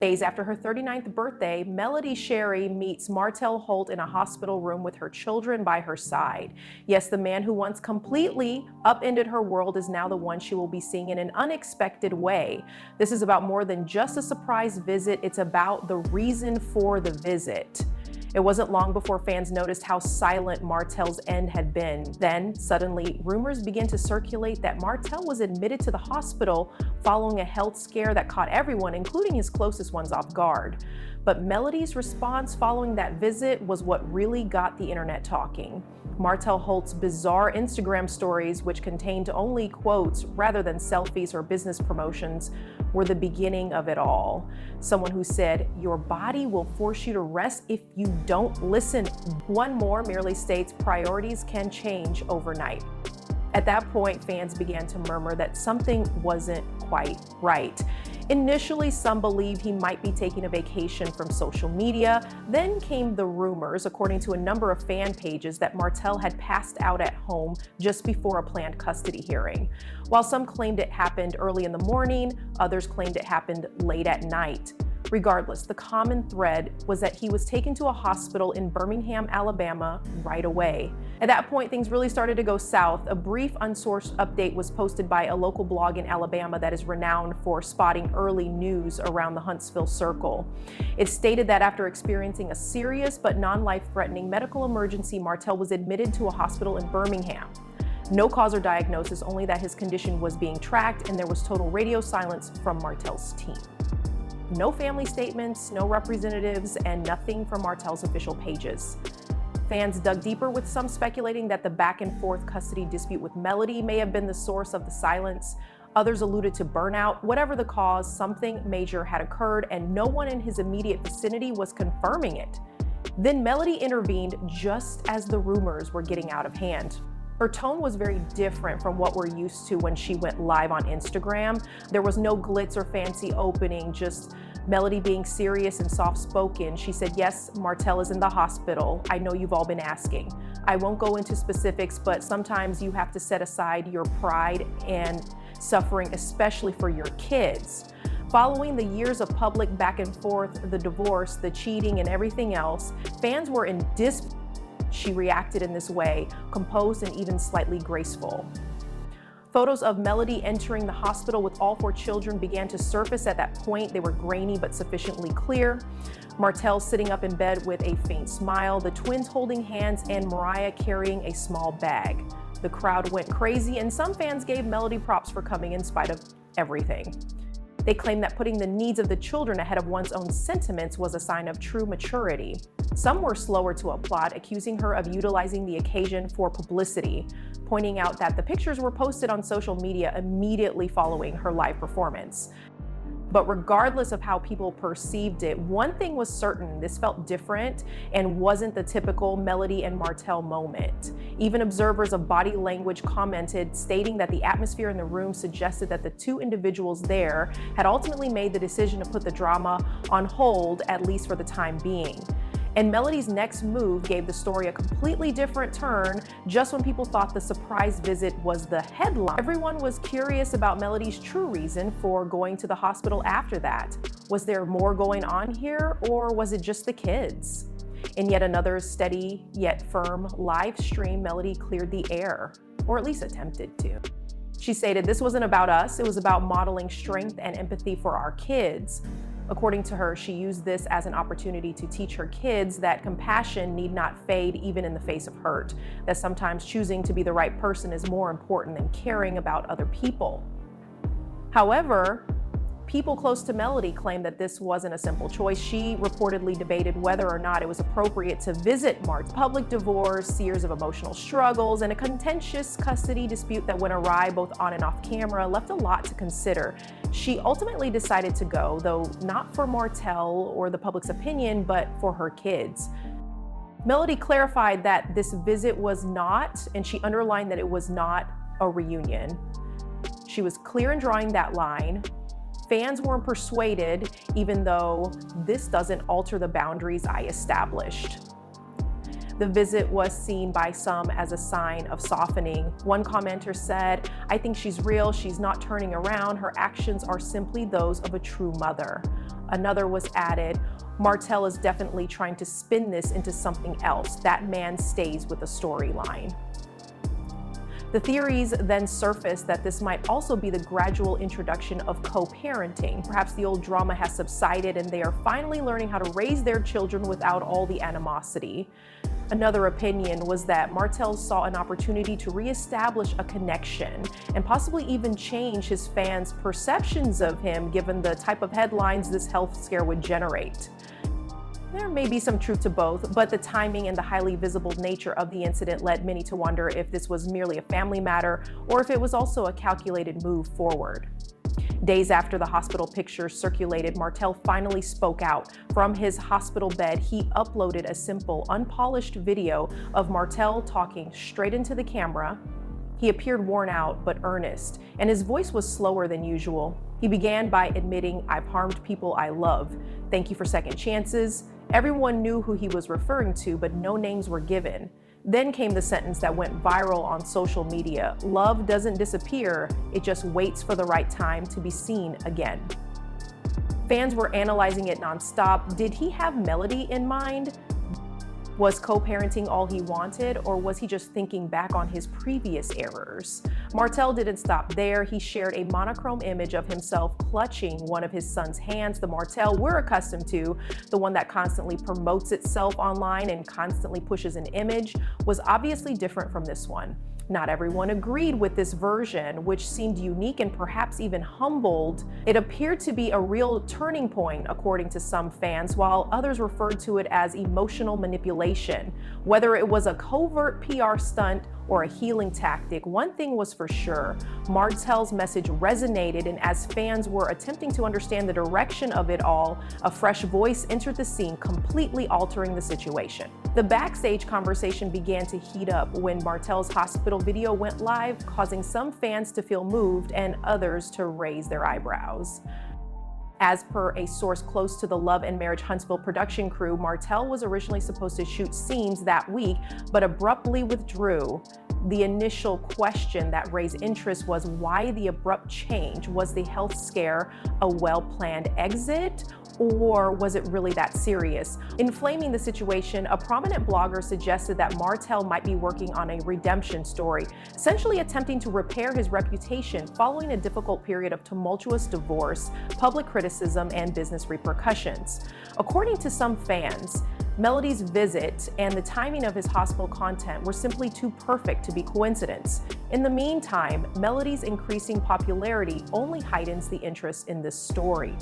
Days after her 39th birthday, Melody Shari meets Martell Holt in a hospital room with her children by her side. Yes, the man who once completely upended her world is now the one she will be seeing in an unexpected way. This is about more than just a surprise visit, it's about the reason for the visit. It wasn't long before fans noticed how silent Martell's end had been. Then, suddenly, rumors began to circulate that Martell was admitted to the hospital following a health scare that caught everyone, including his closest ones, off guard. But Melody's response following that visit was what really got the internet talking. Martell Holt's bizarre Instagram stories, which contained only quotes rather than selfies or business promotions, were the beginning of it all. Someone who said, "Your body will force you to rest if you don't listen." One more merely states priorities can change overnight. At that point, fans began to murmur that something wasn't quite right. Initially, some believed he might be taking a vacation from social media. Then came the rumors, according to a number of fan pages, that Martell had passed out at home just before a planned custody hearing. While some claimed it happened early in the morning, others claimed it happened late at night. Regardless, the common thread was that he was taken to a hospital in Birmingham, Alabama, right away. At that point, things really started to go south. A brief, unsourced update was posted by a local blog in Alabama that is renowned for spotting early news around the Huntsville circle. It stated that after experiencing a serious but non-life-threatening medical emergency, Martell was admitted to a hospital in Birmingham. No cause or diagnosis, only that his condition was being tracked, and there was total radio silence from Martell's team. No family statements, no representatives, and nothing from Martell's official pages. Fans dug deeper, with some speculating that the back-and-forth custody dispute with Melody may have been the source of the silence. Others alluded to burnout. Whatever the cause, something major had occurred, and no one in his immediate vicinity was confirming it. Then Melody intervened just as the rumors were getting out of hand. Her tone was very different from what we're used to when she went live on Instagram. There was no glitz or fancy opening, just Melody being serious and soft-spoken. She said, "Yes, Martell is in the hospital. I know you've all been asking. I won't go into specifics, but sometimes you have to set aside your pride and suffering, especially for your kids." Following the years of public back and forth, the divorce, the cheating, and everything else, fans were in disbelief. She reacted in this way, composed and even slightly graceful. Photos of Melody entering the hospital with all 4 children began to surface at that point. They were grainy but sufficiently clear. Martell sitting up in bed with a faint smile, the twins holding hands, and Mariah carrying a small bag. The crowd went crazy, and some fans gave Melody props for coming in spite of everything. They claimed that putting the needs of the children ahead of one's own sentiments was a sign of true maturity. Some were slower to applaud, accusing her of utilizing the occasion for publicity, pointing out that the pictures were posted on social media immediately following her live performance. But regardless of how people perceived it, one thing was certain: this felt different and wasn't the typical Melody and Martell moment. Even observers of body language commented, stating that the atmosphere in the room suggested that the 2 individuals there had ultimately made the decision to put the drama on hold, at least for the time being. And Melody's next move gave the story a completely different turn. Just when people thought the surprise visit was the headline, everyone was curious about Melody's true reason for going to the hospital after that. Was there more going on here, or was it just the kids? In yet another steady yet firm live stream, Melody cleared the air, or at least attempted to. She stated, "This wasn't about us, it was about modeling strength and empathy for our kids." According to her, she used this as an opportunity to teach her kids that compassion need not fade even in the face of hurt, that sometimes choosing to be the right person is more important than caring about other people. However, people close to Melody claimed that this wasn't a simple choice. She reportedly debated whether or not it was appropriate to visit Mart's public divorce, years of emotional struggles, and a contentious custody dispute that went awry both on and off camera left a lot to consider. She ultimately decided to go, though not for Martell or the public's opinion, but for her kids. Melody clarified that this visit was not, and she underlined that it was not, a reunion. She was clear in drawing that line. Fans weren't persuaded, even though this doesn't alter the boundaries I established. The visit was seen by some as a sign of softening. One commenter said, "I think she's real, she's not turning around, her actions are simply those of a true mother." Another was added, Martel is definitely trying to spin this into something else. That man stays with the storyline. The theories then surfaced that this might also be the gradual introduction of co-parenting. Perhaps the old drama has subsided and they are finally learning how to raise their children without all the animosity. Another opinion was that Martel saw an opportunity to reestablish a connection and possibly even change his fans' perceptions of him given the type of headlines this health scare would generate. There may be some truth to both, but the timing and the highly visible nature of the incident led many to wonder if this was merely a family matter or if it was also a calculated move forward. Days after the hospital pictures circulated, Martel finally spoke out. From his hospital bed, he uploaded a simple, unpolished video of Martel talking straight into the camera. He appeared worn out but earnest, and his voice was slower than usual. He began by admitting, "I've harmed people I love. Thank you for second chances." Everyone knew who he was referring to, but no names were given. Then came the sentence that went viral on social media. "Love doesn't disappear, it just waits for the right time to be seen again." Fans were analyzing it nonstop. Did he have Melody in mind? Was co-parenting all he wanted, or was he just thinking back on his previous errors? Martel didn't stop there. He shared a monochrome image of himself clutching one of his son's hands. The Martel we're accustomed to, the one that constantly promotes itself online and constantly pushes an image, was obviously different from this one. Not everyone agreed with this version, which seemed unique and perhaps even humbled. It appeared to be a real turning point, according to some fans, while others referred to it as emotional manipulation. Whether it was a covert PR stunt or a healing tactic, one thing was for sure: Martel's message resonated, and as fans were attempting to understand the direction of it all, a fresh voice entered the scene, completely altering the situation. The backstage conversation began to heat up when Martel's hospital video went live, causing some fans to feel moved and others to raise their eyebrows. As per a source close to the Love and Marriage Huntsville production crew, Martel was originally supposed to shoot scenes that week, but abruptly withdrew. The initial question that raised interest was why the abrupt change? Was the health scare a well-planned exit, or was it really that serious? Inflaming the situation, a prominent blogger suggested that Martel might be working on a redemption story, essentially attempting to repair his reputation following a difficult period of tumultuous divorce, public criticism, and business repercussions. According to some fans, Melody's visit and the timing of his hospital content were simply too perfect to be coincidence. In the meantime, Melody's increasing popularity only heightens the interest in this story.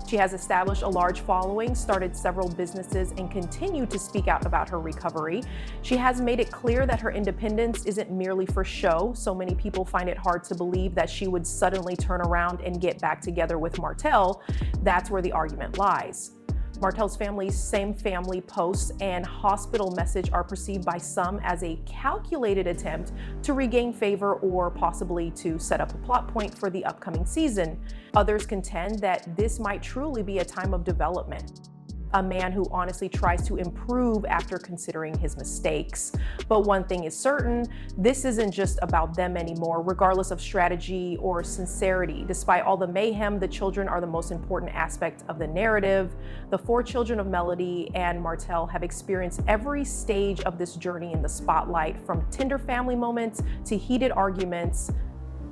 She has established a large following, started several businesses, and continued to speak out about her recovery. She has made it clear that her independence isn't merely for show. So many people find it hard to believe that she would suddenly turn around and get back together with Martel. That's where the argument lies. Martel's same family posts and hospital message are perceived by some as a calculated attempt to regain favor or possibly to set up a plot point for the upcoming season. Others contend that this might truly be a time of development. A man who honestly tries to improve after considering his mistakes. But one thing is certain, this isn't just about them anymore, regardless of strategy or sincerity. Despite all the mayhem, the children are the most important aspect of the narrative. The 4 children of Melody and Martel have experienced every stage of this journey in the spotlight, from tender family moments to heated arguments.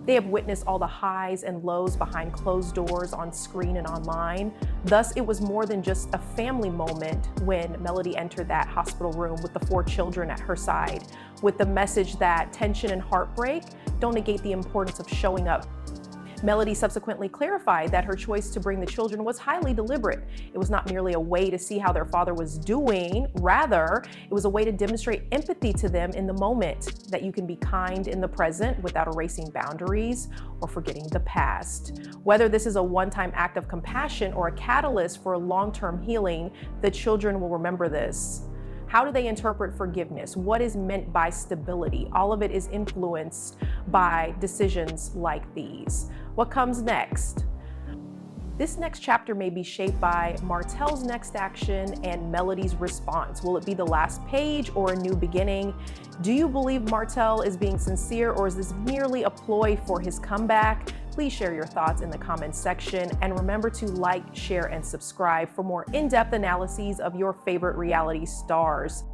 They have witnessed all the highs and lows behind closed doors, on screen and online. Thus, it was more than just a family moment when Melody entered that hospital room with the 4 children at her side, with the message that tension and heartbreak don't negate the importance of showing up. Melody subsequently clarified that her choice to bring the children was highly deliberate. It was not merely a way to see how their father was doing. Rather, it was a way to demonstrate empathy to them in the moment, that you can be kind in the present without erasing boundaries or forgetting the past. Whether this is a one-time act of compassion or a catalyst for long-term healing, the children will remember this. How do they interpret forgiveness? What is meant by stability? All of it is influenced by decisions like these. What comes next? This next chapter may be shaped by Martel's next action and Melody's response. Will it be the last page or a new beginning? Do you believe Martel is being sincere, or is this merely a ploy for his comeback? Please share your thoughts in the comments section, and remember to like, share, and subscribe for more in-depth analyses of your favorite reality stars.